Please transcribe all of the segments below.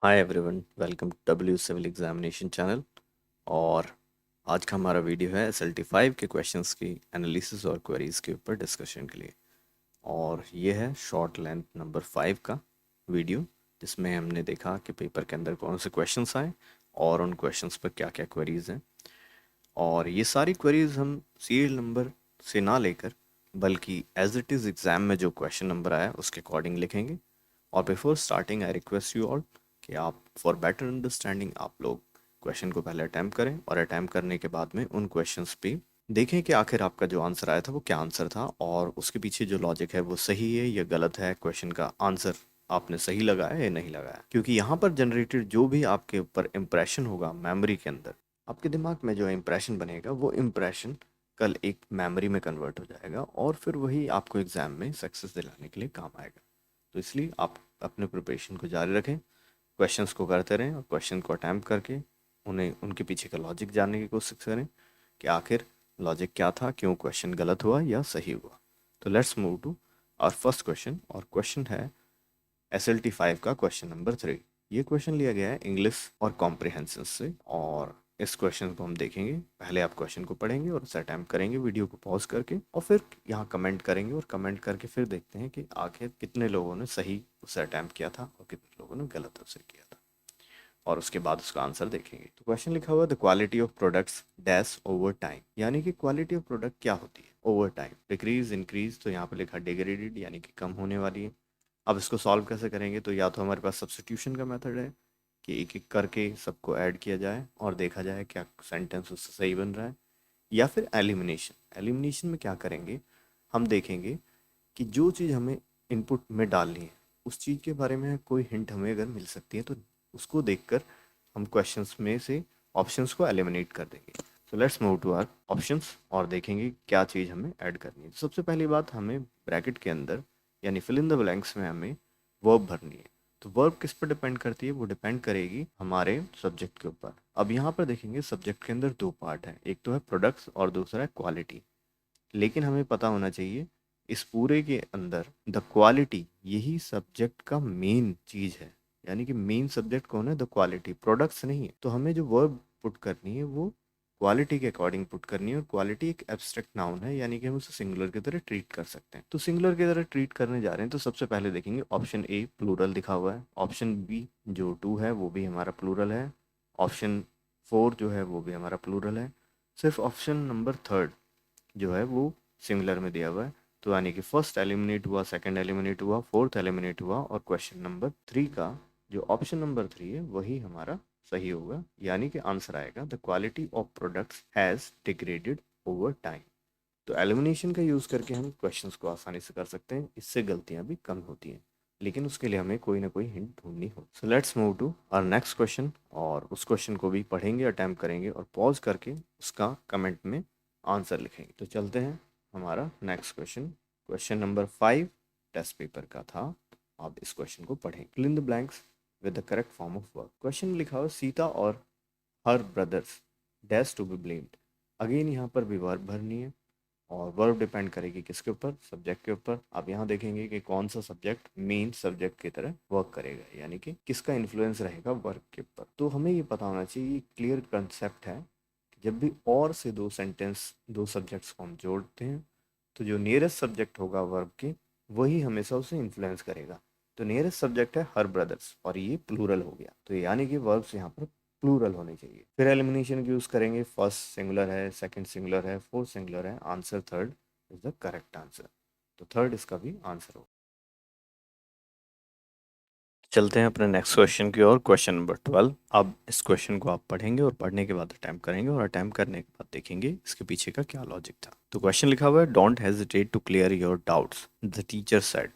Hi everyone, welcome to W civil examination channel. और आज का हमारा वीडियो है SLT 5 के क्वेश्चंस की एनालिसिस और क्वेरीज के ऊपर डिस्कशन के लिए। और ये है शॉर्ट लेंथ नंबर 5 का वीडियो, जिसमें हमने देखा कि पेपर के अंदर कौन से क्वेश्चंस आए और उन क्वेश्चंस पर क्या क्या क्वेरीज हैं। और ये सारी क्वेरीज हम सीरियल नंबर से ना लेकर बल्कि एज इट इज़ एग्ज़ाम में जो क्वेश्चन नंबर आया उसके अकॉर्डिंग लिखेंगे। और before starting I request you all कि आप फॉर बेटर अंडरस्टैंडिंग आप लोग क्वेश्चन को पहले अटैम्प्ट करें और अटैम्प्ट करने के बाद में उन क्वेश्चंस पे देखें कि आखिर आपका जो आंसर आया था वो क्या आंसर था और उसके पीछे जो लॉजिक है वो सही है या गलत है, क्वेश्चन का आंसर आपने सही लगाया या नहीं लगाया। क्योंकि यहाँ पर जनरेटेड जो भी आपके ऊपर इम्प्रेशन होगा मेमोरी के अंदर, आपके दिमाग में जो इम्प्रेशन बनेगा वो इम्प्रेशन कल एक मेमोरी में कन्वर्ट हो जाएगा और फिर वही आपको एग्ज़ाम में सक्सेस दिलाने के लिए काम आएगा। तो इसलिए आप अपने प्रिपरेशन को जारी रखें, क्वेश्चंस को करते रहें और क्वेश्चन को अटैम्प्ट करके उन्हें उनके पीछे का लॉजिक जानने की कोशिश करें कि आखिर लॉजिक क्या था, क्यों क्वेश्चन गलत हुआ या सही हुआ। तो let's move to our first question, और क्वेश्चन है SLT 5 का क्वेश्चन नंबर 3। ये क्वेश्चन लिया गया है इंग्लिश और कॉम्प्रिहेंशन से। और इस क्वेश्चन को हम देखेंगे, पहले आप क्वेश्चन को पढ़ेंगे और उसे अटैम्प्ट करेंगे वीडियो को पॉज करके, और फिर यहाँ कमेंट करेंगे और कमेंट करके फिर देखते हैं कि आखिर कितने लोगों ने सही उसे अटैम्प्ट किया था और कितने लोगों ने गलत उसे किया था, और उसके बाद उसका आंसर देखेंगे। तो क्वेश्चन लिखा हुआ है the quality of products dash over time, यानी कि क्वालिटी ऑफ प्रोडक्ट क्या होती है ओवर टाइम, डिक्रीज इंक्रीज। तो यहाँ पर लिखा डिग्रेडेड यानी कि कम होने वाली है। अब इसको सॉल्व कैसे करेंगे, तो या तो हमारे पास सब्स्टिट्यूशन का मेथड है कि एक एक करके सबको ऐड किया जाए और देखा जाए क्या सेंटेंस उससे सही बन रहा है, या फिर एलिमिनेशन। एलिमिनेशन में क्या करेंगे, हम देखेंगे कि जो चीज़ हमें इनपुट में डालनी है उस चीज़ के बारे में कोई हिंट हमें अगर मिल सकती है तो उसको देखकर हम क्वेश्चंस में से ऑप्शंस को एलिमिनेट कर देंगे। तो let's move to our options और देखेंगे क्या चीज़ हमें ऐड करनी है। तो सबसे पहली बात, हमें ब्रैकेट के अंदर यानी फिल इन द ब्लैंक्स में हमें वर्ब भरनी है। तो वर्ब किस पर डिपेंड करती है, वो डिपेंड करेगी हमारे सब्जेक्ट के ऊपर। अब यहाँ पर देखेंगे सब्जेक्ट के अंदर दो पार्ट है, एक तो है प्रोडक्ट्स और दूसरा है क्वालिटी। लेकिन हमें पता होना चाहिए इस पूरे के अंदर द क्वालिटी यही सब्जेक्ट का मेन चीज है, यानी कि मेन सब्जेक्ट कौन है, द क्वालिटी, प्रोडक्ट्स नहीं है। तो हमें जो वर्ब पुट करनी है वो क्वालिटी के अकॉर्डिंग पुट करनी है, और क्वालिटी एक एब्स्ट्रैक्ट नाउन है, यानी कि हम उसे सिंगुलर की तरह ट्रीट कर सकते हैं। तो सिंगुलर की तरह ट्रीट करने जा रहे हैं तो सबसे पहले देखेंगे ऑप्शन ए प्लूरल दिखा हुआ है, ऑप्शन बी जो 2 है वो भी हमारा प्लूरल है, ऑप्शन 4 जो है वो भी हमारा प्लूरल है। सिर्फ ऑप्शन नंबर थर्ड जो है वो सिंगुलर में दिया हुआ है। तो यानी कि फर्स्ट एलिमिनेट हुआ, सेकंड एलिमिनेट हुआ, फोर्थ एलिमिनेट हुआ, और क्वेश्चन नंबर 3 का जो ऑप्शन नंबर 3 है वही हमारा सही होगा, यानी कि आंसर आएगा the quality of products has degraded over time. तो एलिमिनेशन का यूज़ करके हम क्वेश्चंस को आसानी से कर सकते हैं, इससे गलतियां भी कम होती हैं, लेकिन उसके लिए हमें कोई ना कोई हिंट ढूंढनी हो। So let's move to our next question, और उस क्वेश्चन को भी पढ़ेंगे, अटैम्प्ट करेंगे और पॉज करके उसका कमेंट में आंसर लिखेंगे। तो चलते हैं हमारा next question, question number 5 test paper का था। आप इस क्वेश्चन को पढ़ें, fill in the blanks with the correct form of work. Question लिखा हुआ सीता और her brothers dash to be blamed. Again यहाँ पर भी वर्ब भरनी है, और वर्ब डिपेंड करेगी किसके ऊपर, सब्जेक्ट के ऊपर। आप यहाँ देखेंगे कि कौन सा सब्जेक्ट मेन सब्जेक्ट की तरह वर्क करेगा, यानी कि किसका इन्फ्लुएंस रहेगा वर्ब के ऊपर। तो हमें ये पता होना चाहिए, क्लियर कंसेप्ट है कि जब भी और से दो सेंटेंस, दो सब्जेक्ट्स को हम जोड़ते हैं तो जो नियरेस्ट सब्जेक्ट होगा वर्ब के वही हमेशा उसे इन्फ्लुएंस करेगा। तो नियरेस्ट सब्जेक्ट है हर ब्रदर्स, और ये प्लूरल हो गया, तो यानी कि वर्ब्स यहाँ पर प्लूरल होने चाहिए। फिर एलिमिनेशन यूज करेंगे, फर्स्ट सिंगुलर है, सेकंड सिंगुलर है, फोर्थ सिंगुलर है, answer third is the correct answer. तो थर्ड इसका भी आंसर होगा। चलते हैं अपने नेक्स्ट क्वेश्चन की ओर, क्वेश्चन नंबर 12। अब इस क्वेश्चन को आप पढ़ेंगे और पढ़ने के बाद अटैम्प्ट करेंगे, और अटैम्प्ट करने के बाद देखेंगे इसके पीछे का क्या लॉजिक था। तो क्वेश्चन लिखा हुआ है don't hesitate to clear your doubts the teacher said.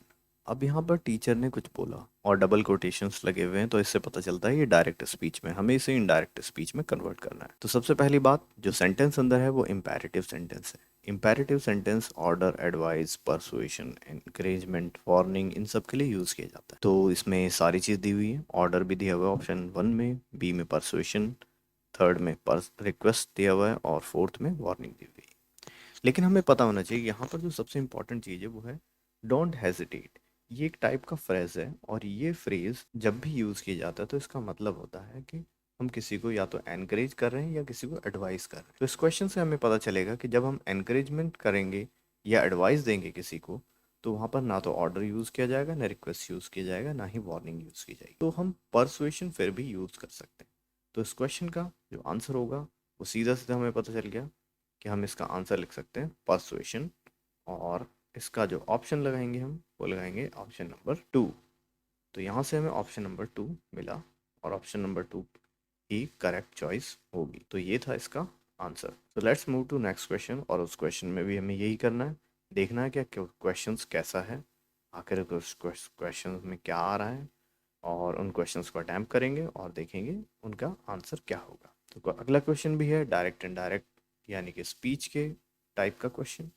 अब यहाँ पर टीचर ने कुछ बोला और डबल कोटेशंस लगे हुए हैं, तो इससे पता चलता है ये डायरेक्ट स्पीच में, हमें इसे इनडायरेक्ट स्पीच में कन्वर्ट करना है। तो सबसे पहली बात, जो सेंटेंस अंदर है वो इम्पेरेटिव सेंटेंस है। Imperative sentence order, advice, persuasion, encouragement, warning, इन सब के लिए यूज़ किया जाता है। तो इसमें सारी चीज़ दी हुई है, ऑर्डर भी दिया हुआ है ऑप्शन 1 में, बी में परसुएशन, थर्ड में रिक्वेस्ट दिया हुआ है, और फोर्थ में वार्निंग दी हुई है। लेकिन हमें पता होना चाहिए यहाँ पर जो सबसे इंपॉर्टेंट चीज़ है वो है डोंट हेजिटेट। ये एक टाइप का फ्रेज है और ये फ्रेज जब भी यूज़ किया जाता है तो इसका मतलब होता है कि हम किसी को या तो एनकरेज कर रहे हैं या किसी को एडवाइस कर रहे हैं। तो इस क्वेश्चन से हमें पता चलेगा कि जब हम एनकरेजमेंट करेंगे या एडवाइस देंगे किसी को, तो वहाँ पर ना तो ऑर्डर यूज़ किया जाएगा, ना रिक्वेस्ट यूज़ किया जाएगा, ना ही वार्निंग यूज़ की जाएगी। तो हम परसुएशन फिर भी यूज़ कर सकते हैं। तो इस क्वेश्चन का जो आंसर होगा वो सीधा सीधा हमें पता चल गया कि हम इसका आंसर लिख सकते हैं परसुएशन। और इसका जो ऑप्शन लगाएंगे हम वो लगाएंगे ऑप्शन नंबर 2। तो यहाँ से हमें ऑप्शन नंबर 2 मिला और ऑप्शन नंबर 2 ही करेक्ट चॉइस होगी। तो ये था इसका आंसर। तो let's move to next question, और उस क्वेश्चन में भी हमें यही करना है, देखना है क्या क्वेश्चंस कैसा है, आखिर उस क्वेश्चन में क्या आ रहा है, और उन क्वेश्चंस को अटैम्प्ट करेंगे और देखेंगे उनका आंसर क्या होगा। तो अगला क्वेश्चन भी है डायरेक्ट इनडायरेक्ट यानी कि स्पीच के टाइप का क्वेश्चन।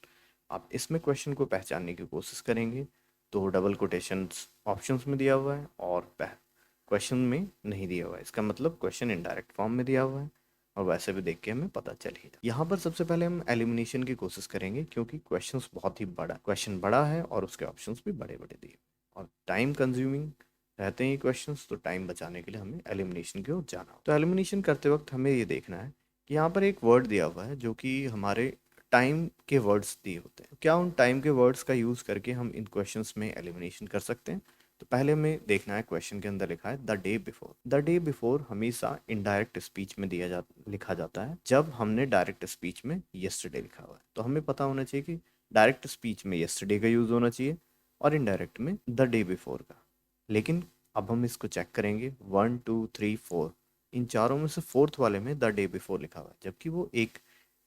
आप इसमें क्वेश्चन को पहचानने की कोशिश करेंगे तो डबल कोटेशंस ऑप्शंस में दिया हुआ है और क्वेश्चन में नहीं दिया हुआ है, इसका मतलब क्वेश्चन इनडायरेक्ट फॉर्म में दिया हुआ है, और वैसे भी देख के हमें पता चल ही था। यहाँ पर सबसे पहले हम एलिमिनेशन की कोशिश करेंगे क्योंकि क्वेश्चंस बहुत ही क्वेश्चन बड़ा है और उसके ऑप्शंस भी बड़े बड़े दिए और टाइम कंज्यूमिंग रहते हैं ये क्वेश्चंस। तो टाइम बचाने के लिए हमें एलिमिनेशन की ओर जाना हो। तो एलिमिनेशन करते वक्त हमें ये देखना है कि यहाँ पर एक वर्ड दिया हुआ है जो कि हमारे टाइम के वर्ड्स दिए होते हैं। क्या उन टाइम के वर्ड्स का यूज़ करके हम इन क्वेश्चंस में एलिमिनेशन कर सकते हैं? तो पहले हमें देखना है क्वेश्चन के अंदर लिखा है the day before. The day before हमेशा इनडायरेक्ट स्पीच में लिखा जाता है जब हमने डायरेक्ट स्पीच में यस्टरडे लिखा हुआ है। तो हमें पता होना चाहिए कि डायरेक्ट स्पीच में यस्टरडे का यूज़ होना चाहिए और इनडायरेक्ट में द डे बिफोर का। लेकिन अब हम इसको चेक करेंगे 1 2 3 4, इन चारों में से फोर्थ वाले में द डे बिफोर लिखा हुआ है, जबकि वो एक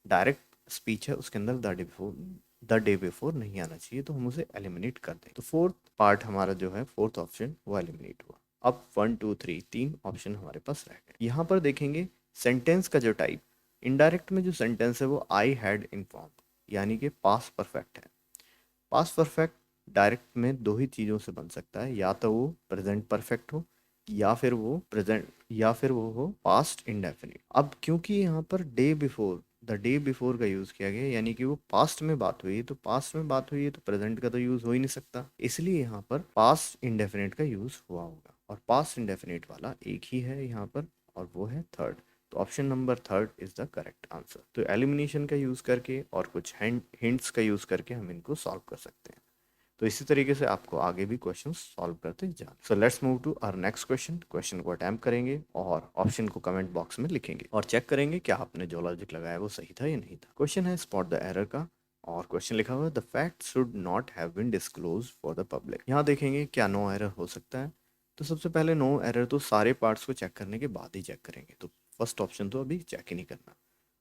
डायरेक्ट स्पीच है, उसके अंदर द डे बिफोर नहीं आना चाहिए, तो हम उसे एलिमिनेट कर दें। तो फोर्थ पार्ट हमारा जो है फोर्थ ऑप्शन वो एलिमिनेट हुआ। अब 1 2 3 तीन ऑप्शन हमारे पास रह गए। यहाँ पर देखेंगे सेंटेंस का जो टाइप, इनडायरेक्ट में जो सेंटेंस है वो आई हैड इन्फॉर्म यानी कि पास्ट परफेक्ट है। पास्ट परफेक्ट डायरेक्ट में दो ही चीज़ों से बन सकता है, या तो वो प्रेजेंट परफेक्ट हो या फिर वो हो पास्ट इंडेफिनिट। अब क्योंकि यहाँ per day before the day before का यूज़ किया गया यानी कि वो पास्ट में बात हुई है, तो पास्ट में बात हुई है तो प्रेजेंट का तो यूज़ हो ही नहीं सकता, इसलिए यहाँ पर पास्ट इंडेफिनिट का यूज़ हुआ होगा। और पास्ट इंडेफिनिट वाला एक ही है यहाँ पर और वो है थर्ड। तो option number third is the correct answer. तो एलिमिनेशन का यूज़ करके और कुछ हिंट्स का यूज़ करके हम इनको सॉल्व कर सकते हैं। तो इसी तरीके से आपको आगे भी क्वेश्चन सॉल्व करते जाना। So let's move to our next question. Question को अटैम्प्ट करेंगे और ऑप्शन को कमेंट बॉक्स में लिखेंगे और चेक करेंगे क्या आपने जो लॉजिक लगाया वो सही था या नहीं था। क्वेश्चन है स्पॉट द एरर का, और क्वेश्चन लिखा हुआ है the fact should not have been disclose for the public. यहाँ देखेंगे क्या नो एरर हो सकता है। तो सबसे पहले नो एरर तो सारे पार्ट्स को चेक करने के बाद ही चेक करेंगे, तो फर्स्ट ऑप्शन तो अभी चेक ही नहीं करना।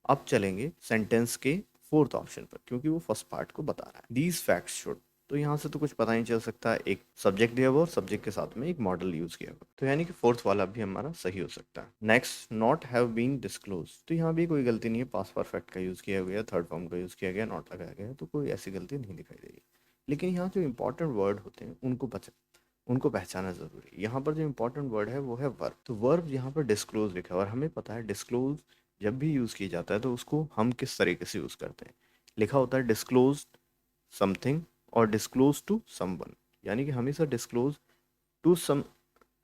अब चलेंगे सेंटेंस के फोर्थ ऑप्शन पर क्योंकि वो फर्स्ट पार्ट को बता रहा है दीज फैक्ट्स शुड। तो यहाँ से तो कुछ पता नहीं चल सकता, एक सब्जेक्ट दिया हुआ और सब्जेक्ट के साथ में एक मॉडल यूज किया हुआ, तो यानी कि फोर्थ वाला भी हमारा सही हो सकता है। Next not have been disclose, तो यहाँ भी कोई गलती नहीं है, पास्ट परफेक्ट का यूज किया गया, थर्ड फॉर्म का यूज किया गया, नॉट लगाया गया, तो कोई ऐसी गलती नहीं दिखाई दे रही। लेकिन यहाँ जो इंपॉर्टेंट वर्ड होते हैं उनको पहचाना जरूरी है। यहाँ पर जो इंपॉर्टेंट वर्ड है वो है वर्ब। तो वर्ब यहाँ पर डिस्क्लोज लिखा है और हमें पता है डिस्क्लोज जब भी यूज किया जाता है तो उसको हम किस तरीके से यूज करते हैं। लिखा होता है डिस्क्लोज समथिंग और डिस्क्लोज टू समवन, यानी कि हमेशा disclose to some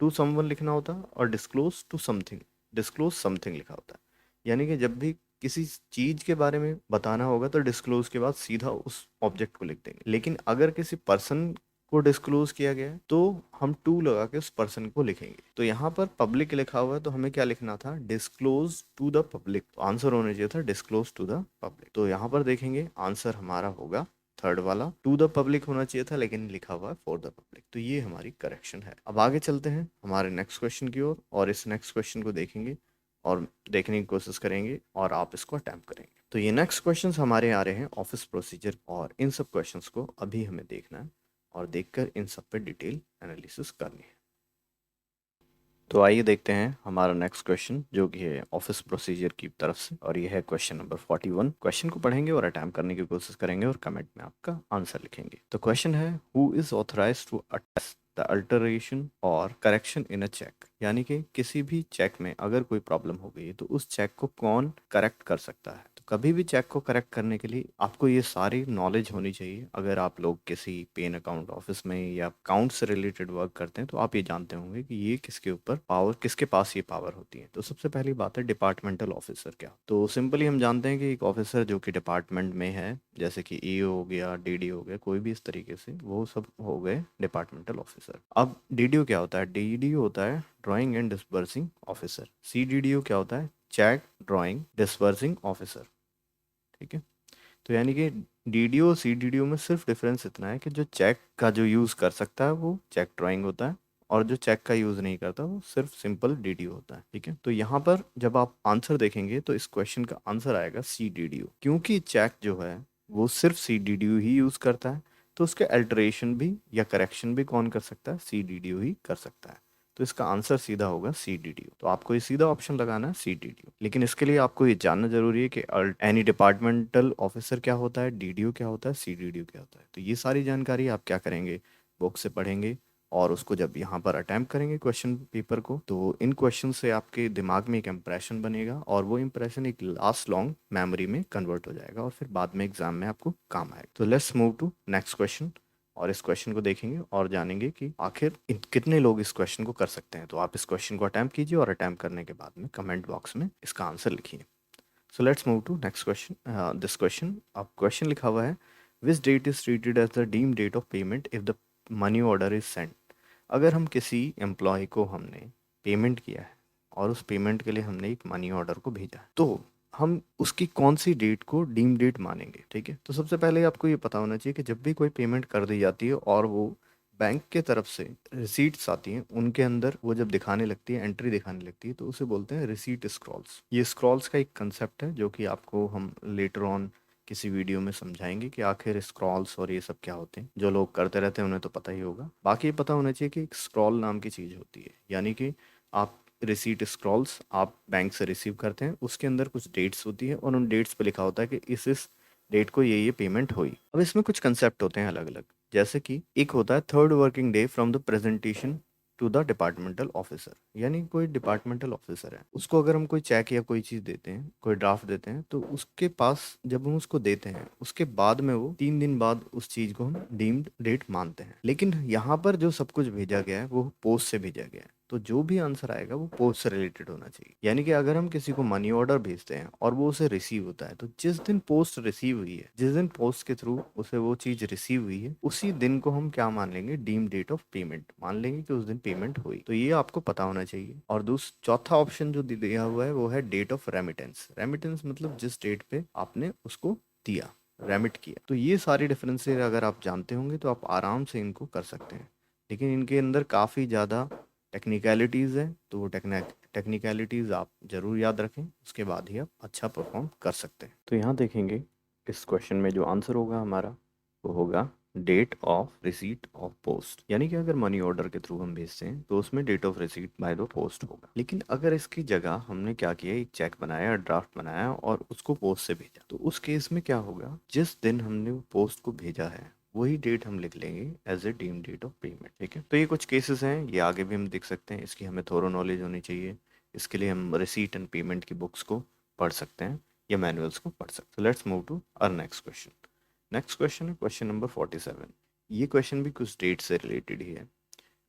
to someone लिखना होता है और डिस्क्लोज समथिंग लिखा होता है। यानी कि जब भी किसी चीज के बारे में बताना होगा तो डिस्क्लोज के बाद सीधा उस ऑब्जेक्ट को लिख देंगे। लेकिन अगर किसी पर्सन को डिस्क्लोज किया गया है तो हम टू लगा के उस पर्सन को लिखेंगे। तो यहाँ पर पब्लिक लिखा हुआ है तो हमें क्या लिखना था, डिस्क्लोज टू द पब्लिक। तो आंसर होने चाहिए था डिस्क्लोज टू द पब्लिक। तो यहाँ पर देखेंगे आंसर हमारा होगा थर्ड वाला, टू द पब्लिक होना चाहिए था लेकिन लिखा हुआ है फॉर द पब्लिक। तो ये हमारी करेक्शन है। अब आगे चलते हैं हमारे नेक्स्ट क्वेश्चन की ओर और इस नेक्स्ट क्वेश्चन को देखेंगे और देखने की कोशिश करेंगे और आप इसको अटेम्प्ट करेंगे। तो ये नेक्स्ट क्वेश्चंस हमारे आ रहे हैं ऑफिस प्रोसीजर, और इन सब क्वेश्चंस को अभी हमें देखना है और देखकर इन सब पे डिटेल एनालिसिस करनी है। तो आइए देखते हैं हमारा नेक्स्ट क्वेश्चन जो कि है ऑफिस प्रोसीजर की तरफ से, और ये है क्वेश्चन नंबर 41। क्वेश्चन को पढ़ेंगे और अटैम्प्ट करने की कोशिश करेंगे और कमेंट में आपका आंसर लिखेंगे। तो क्वेश्चन है who is authorised to attest the alteration और करेक्शन इन अ चेक, यानी कि किसी भी चेक में अगर कोई प्रॉब्लम हो गई है तो उस चेक को कौन करेक्ट कर सकता है। तो कभी भी चेक को करेक्ट करने के लिए आपको ये सारी नॉलेज होनी चाहिए। अगर आप लोग किसी पेन अकाउंट ऑफिस में या अकाउंट से रिलेटेड वर्क करते हैं तो आप ये जानते होंगे कि ये किसके ऊपर पावर, किसके पास ये पावर होती है। तो सबसे पहली बात है डिपार्टमेंटल ऑफिसर क्या। तो सिंपली हम जानते हैं कि एक ऑफिसर जो कि डिपार्टमेंट में है, जैसे कि ईओ हो गया, डीडी हो गया, कोई भी इस तरीके से, वो सब हो गए डिपार्टमेंटल ऑफिसर। अब डीडीओ क्या होता है? डीडीओ होता है drawing and disbursing officer. CDDO क्या होता है? Cheque drawing disbursing officer. ठीक है। तो यानी कि डीडीओ और सीडीडीओ में सिर्फ डिफरेंस इतना है कि जो चेक का जो यूज़ कर सकता है वो चेक ड्राइंग होता है, और जो चेक का यूज़ नहीं करता वो सिर्फ सिंपल डीडीओ होता है। ठीक है। तो यहाँ पर जब आप आंसर देखेंगे तो इस क्वेश्चन का आंसर आएगा सीडीडीओ, क्योंकि चेक जो है वो सिर्फ सीडीडीओ ही यूज़ करता है। तो उसके अल्टरेशन भी या करेक्शन भी कौन कर सकता है? सीडीडीओ ही कर सकता है। तो इसका आंसर सीधा होगा सी डी डी ओ। तो आपको ये सीधा ऑप्शन लगाना है सी डी डी ओ। लेकिन इसके लिए आपको ये जानना जरूरी है कि एनी डिपार्टमेंटल ऑफिसर क्या होता है, डी डी ओ क्या होता है, सी डी डी ओ क्या होता है। तो ये सारी जानकारी आप क्या करेंगे? बुक से पढ़ेंगे, और उसको जब यहाँ पर अटैम्प्ट करेंगे क्वेश्चन पेपर को, तो इन क्वेश्चन से आपके दिमाग में एक इम्प्रेशन बनेगा, और वो इम्प्रेशन एक लास्ट लॉन्ग मेमोरी में कन्वर्ट हो जाएगा, और फिर बाद में एग्जाम में आपको काम आएगा। तो let's move to next question, और इस क्वेश्चन को देखेंगे और जानेंगे कि आखिर कितने लोग इस क्वेश्चन को कर सकते हैं। तो आप इस क्वेश्चन को अटैम्प्ट कीजिए, और अटैम्प्ट करने के बाद में कमेंट बॉक्स में इसका आंसर लिखिए। So let's move to next question. This question, अब क्वेश्चन लिखा हुआ है, which date is treated as the deem date of payment if the money order is sent. अगर हम किसी एम्प्लॉय को हमने पेमेंट किया है, और उस पेमेंट के लिए हमने एक मनी ऑर्डर को भेजा है, तो हम उसकी कौन सी डेट को डीम डेट मानेंगे? ठीक है। तो सबसे पहले आपको ये पता होना चाहिए कि जब भी कोई पेमेंट कर दी जाती है और वो बैंक के तरफ से रिसीट्स आती हैं, उनके अंदर वो जब दिखाने लगती है, एंट्री दिखाने लगती है, तो उसे बोलते हैं रिसीट स्क्रॉल्स। ये स्क्रॉल्स का एक कंसेप्ट है जो कि आपको हम लेटर ऑन किसी वीडियो में समझाएंगे कि आखिर स्क्रॉल्स और ये सब क्या होते हैं। जो लोग करते रहते हैं उन्हें तो पता ही होगा। बाकी ये पता होना चाहिए कि एक स्क्रॉल नाम की चीज़ होती है, यानी कि आप रिसीट स्क्रॉल्स आप बैंक से रिसीव करते हैं, उसके अंदर कुछ डेट्स होती है, और उन डेट्स पे लिखा होता है कि इस डेट को ये पेमेंट हुई। अब इसमें कुछ कंसेप्ट होते हैं अलग अलग, जैसे कि एक होता है third working day from the presentation to the departmental officer. यानी कोई डिपार्टमेंटल ऑफिसर है, उसको अगर हम कोई चेक या कोई चीज़ देते हैं, कोई ड्राफ्ट देते हैं, तो उसके पास जब हम उसको देते हैं उसके बाद में वो 3 दिन बाद उस चीज़ को हम डीम्ड डेट मानते हैं। लेकिन यहाँ पर जो सब कुछ भेजा गया है वो पोस्ट से भेजा गया है, तो जो भी आंसर आएगा वो पोस्ट से रिलेटेड होना चाहिए। यानी कि अगर हम किसी को मनी ऑर्डर भेजते हैं और वो उसे रिसीव होता है, तो जिस दिन पोस्ट रिसीव हुई है, जिस दिन पोस्ट के थ्रू उसे वो चीज रिसीव हुई है, उसी दिन को हम क्या मान लेंगे? डीम डेट ऑफ पेमेंट मान लेंगे कि उस दिन पेमेंट हुई। तो ये आपको पता होना चाहिए। और चौथा ऑप्शन जो दिया हुआ है वो है डेट ऑफ रेमिटेंस। रेमिटेंस मतलब जिस डेट पे आपने उसको दिया, रेमिट किया। तो ये सारी डिफरेंसेस अगर आप जानते होंगे तो आप आराम से इनको कर सकते हैं। लेकिन इनके अंदर काफ़ी ज़्यादा टेक्निकलिटीज़ है, तो वो टेक्निकलिटीज़ आप ज़रूर याद रखें, उसके बाद ही आप अच्छा परफॉर्म कर सकते हैं। तो यहाँ देखेंगे इस क्वेश्चन में जो आंसर होगा हमारा वो होगा date of receipt of post. यानी कि अगर मनी ऑर्डर के थ्रू हम भेजते हैं तो उसमें date of receipt by the post होगा। लेकिन अगर इसकी जगह हमने क्या किया, एक चेक बनाया, ड्राफ्ट बनाया और उसको पोस्ट से भेजा, तो उस केस में क्या होगा? जिस दिन हमने पोस्ट को भेजा है वही डेट हम लिख लेंगे as a deem date of payment. ठीक है। तो ये कुछ केसेस हैं, ये आगे भी हम देख सकते हैं। इसकी हमें थोरो नॉलेज होनी चाहिए। इसके लिए हम रिसीट एंड पेमेंट की बुक्स को पढ़ सकते हैं या मैनुअल्स को पढ़ सकते हैं। Let's move to our next question. Next question है क्वेश्चन नंबर 47। ये क्वेश्चन भी कुछ डेट से रिलेटेड ही है।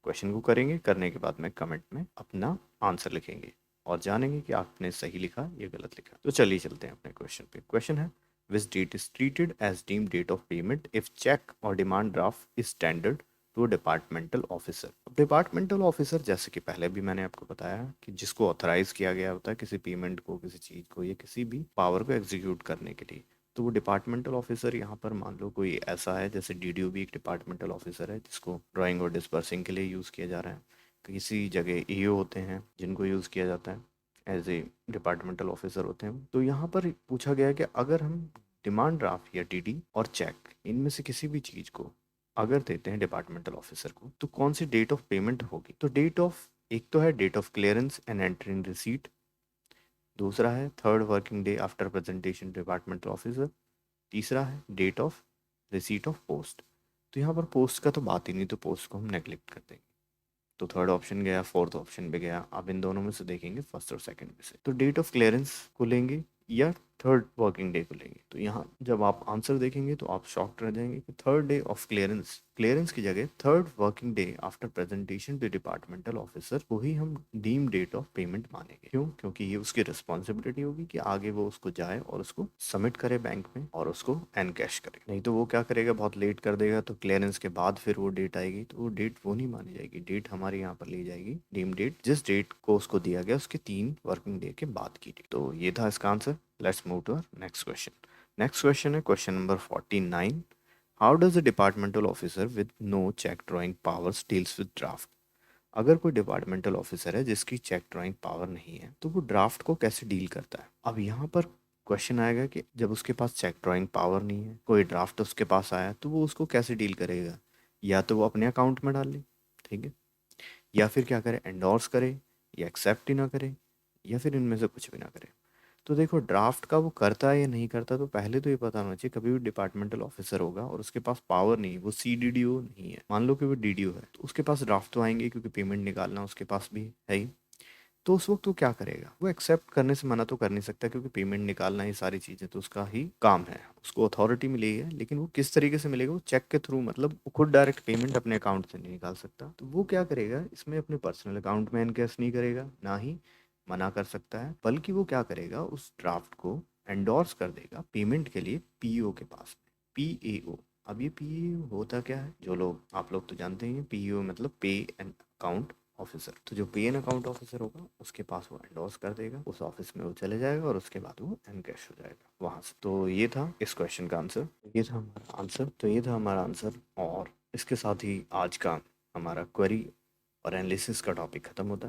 क्वेश्चन को करेंगे, करने के बाद में कमेंट में अपना आंसर लिखेंगे और जानेंगे कि आपने सही लिखा या गलत लिखा। तो चलिए चलते हैं अपने क्वेश्चन पे। क्वेश्चन है, which date is treated as deemed date of payment if check or demand draft is tendered to a departmental officer। अब डिपार्टमेंटल ऑफिसर, जैसे कि पहले भी मैंने आपको बताया कि जिसको ऑथराइज किया गया होता है किसी पेमेंट को, किसी चीज़ को या किसी भी पावर को एग्जीक्यूट करने के लिए, तो वो डिपार्टमेंटल ऑफिसर यहाँ पर मान लो कोई ऐसा है, जैसे डीडीओ भी एक डिपार्टमेंटल ऑफिसर है जिसको ड्राइंग और डिस्पर्सिंग के लिए यूज़ किया जा रहा है। किसी जगह ईओ होते हैं जिनको यूज़ किया जाता है एज ए डिपार्टमेंटल ऑफिसर होते हैं। तो यहाँ पर पूछा गया है कि अगर हम डिमांड ड्राफ्ट या डीडी और चेक, इनमें से किसी भी चीज़ को अगर देते हैं डिपार्टमेंटल ऑफिसर को, तो कौन सी डेट ऑफ पेमेंट होगी? तो डेट ऑफ, एक तो है date of clearance and entry in receipt, दूसरा है third working day after presentation departmental officer, तीसरा है date of receipt of post. तो यहाँ पर पोस्ट का तो बात ही नहीं, तो पोस्ट को हम नेग्लेक्ट कर देंगे। तो थर्ड ऑप्शन गया, फोर्थ ऑप्शन भी गया। अब इन दोनों में से देखेंगे फर्स्ट और सेकंड में से, तो डेट ऑफ क्लियरेंस को लेंगे या थर्ड वर्किंग डे को लेंगे। तो यहाँ जब आप आंसर देखेंगे तो आप शॉक्ड रह जाएंगे कि third day of clearance, clearance की जगह third working day after presentation to departmental officer को ही हम डीम डेट ऑफ पेमेंट मानेंगे। क्यों? क्योंकि ये उसकी रिस्पॉन्सिबिलिटी होगी कि आगे वो उसको जाए और उसको सबमिट करे बैंक में और उसको एनकैश करे। नहीं तो वो क्या करेगा, बहुत लेट कर देगा, तो क्लियरेंस के बाद फिर वो डेट आएगी तो वो डेट वो नहीं मानी जाएगी। डेट हमारे यहाँ पर ली जाएगी डीम डेट, जिस डेट को उसको दिया गया उसके 3 वर्किंग डे के बाद की डेट। तो ये था इसका answer. Let's move to our next question. Next question है question number 49. How does a departmental officer with no check drawing powers deals with draft? अगर कोई डिपार्टमेंटल ऑफिसर है जिसकी चेक ड्राइंग पावर नहीं है तो वो ड्राफ्ट को कैसे डील करता है। अब यहाँ पर क्वेश्चन आएगा कि जब उसके पास चेक ड्राइंग पावर नहीं है, कोई ड्राफ्ट उसके पास आया तो वो उसको कैसे डील करेगा। या तो वो अपने अकाउंट में डाल ले, ठीक है, या फिर क्या करे, एंडोर्स करे, या एक्सेप्ट ही ना करे, या फिर इनमें से कुछ भी ना करे। तो देखो, ड्राफ्ट का वो करता है या नहीं करता, तो पहले तो ये पता होना चाहिए। कभी भी डिपार्टमेंटल ऑफिसर होगा और उसके पास पावर नहीं है, वो CDDO नहीं है, मान लो कि वो DDO है, तो उसके पास ड्राफ्ट तो आएंगे क्योंकि पेमेंट निकालना उसके पास भी है ही। तो उस वक्त वो क्या करेगा, वो एक्सेप्ट करने से मना तो कर नहीं सकता क्योंकि पेमेंट निकालना, ये सारी चीज़ें तो उसका ही काम है, उसको अथॉरिटी मिली है। लेकिन वो किस तरीके से मिलेगा, वो चेक के थ्रू, मतलब वो खुद डायरेक्ट पेमेंट अपने अकाउंट से नहीं निकाल सकता। तो वो क्या करेगा, इसमें अपने पर्सनल अकाउंट में एनकैश नहीं करेगा, ना ही मना कर सकता है, बल्कि वो क्या करेगा, उस ड्राफ्ट को एंडोर्स कर देगा पेमेंट के लिए PO के पास में, PAO। अब ये PAO होता क्या है, जो लोग, आप लोग तो जानते हैं, PAO मतलब पे एंड अकाउंट ऑफिसर। तो जो पे एन अकाउंट ऑफिसर होगा उसके पास वो एंडोर्स कर देगा, उस ऑफिस में वो चले जाएगा और उसके बाद वो एनकैश हो जाएगा वहां से। तो ये था इस क्वेश्चन का आंसर, ये था हमारा आंसर। और इसके साथ ही आज का हमारा क्वेरी और एनालिसिस का टॉपिक खत्म होता है।